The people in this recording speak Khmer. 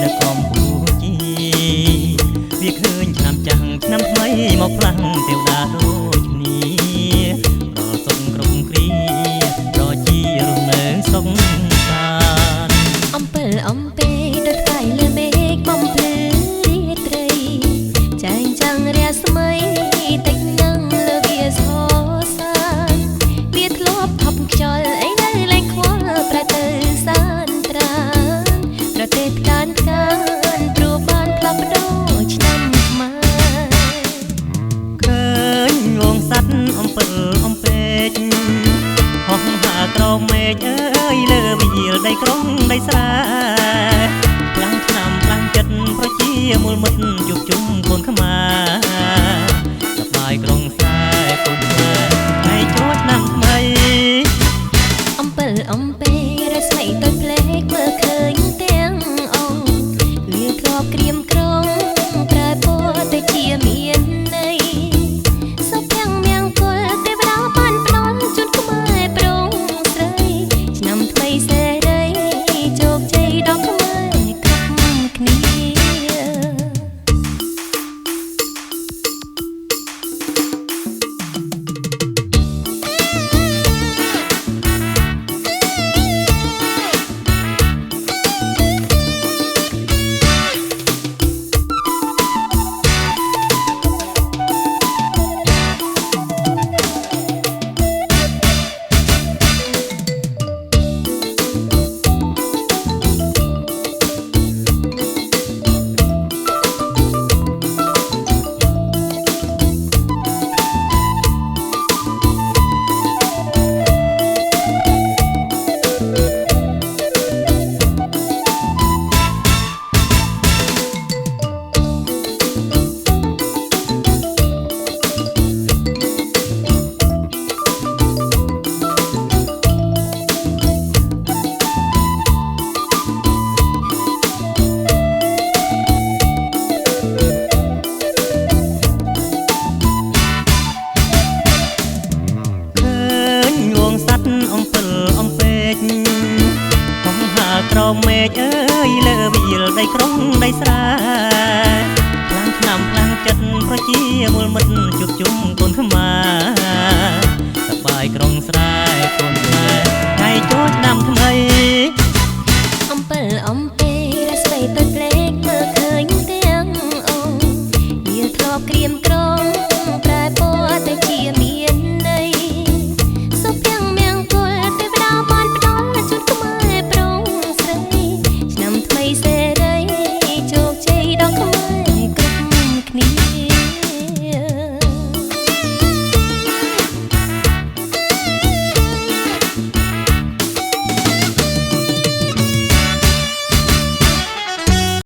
នៅកម្ពុជាវាឃើញឆ្នាំចាំងឆ្នាំថ្មីមកខ្លាំងទេវតាដូចគ្នាប្រសុំក្រុមគ្រាប្រជារស់នៅសុខសាន្តអំពិលអំពេដូចផ្កាយលើមេឃបំភ្លឺរាត្រីចែងចាំងរាស្មីតិចនឹងលើវាសោសានវាធ្លាប់ថប់ខ្យល់អីនៅលែងខ្វល់ប្រែទៅសានត្រានប្រទេសកានព្រោះបានផ្លាស់ប្ដូរឆ្នាំថ្មីឃើញវងសัตว์អំពិលអំពេចហោះហើរក្រោមមេឃអើយលើវិយាលដីក្រុងដីស្រែខ្លាំងឆ្នាំខ្លាំងចិត្តប្រជាមូលមិត្តជួបជុំកូនខ្មែរសប្បាយក្រុងស្រែកូនខ្មែរថ្ងៃចូលឆ្នាំថ្មីអំពិលអំពេរស្មីទៅភ្លេចមើលឃើញទាំងអង្គវាធ្លាប់ក្រៀមក្រំប្រែពណ៌ទៅជាមានន័យសុភមង្គលទេវតាបានផ្ដល់ជូនខ្មែរប្រងស្រីឆ្នាំថ្មីសេរីជោគជ័យដល់ខ្មែរគ្រប់គ្នាក្រមមេឃអើយលើវិយាលដីក្រុងដីស្រែខ្លាំងឆ្នាំខ្លាំងចិត្តប្រជាមូលមិត្តជួបជុំកូនខ្មែរសប្បាយក្រុងស្រែកូនខ្មែរ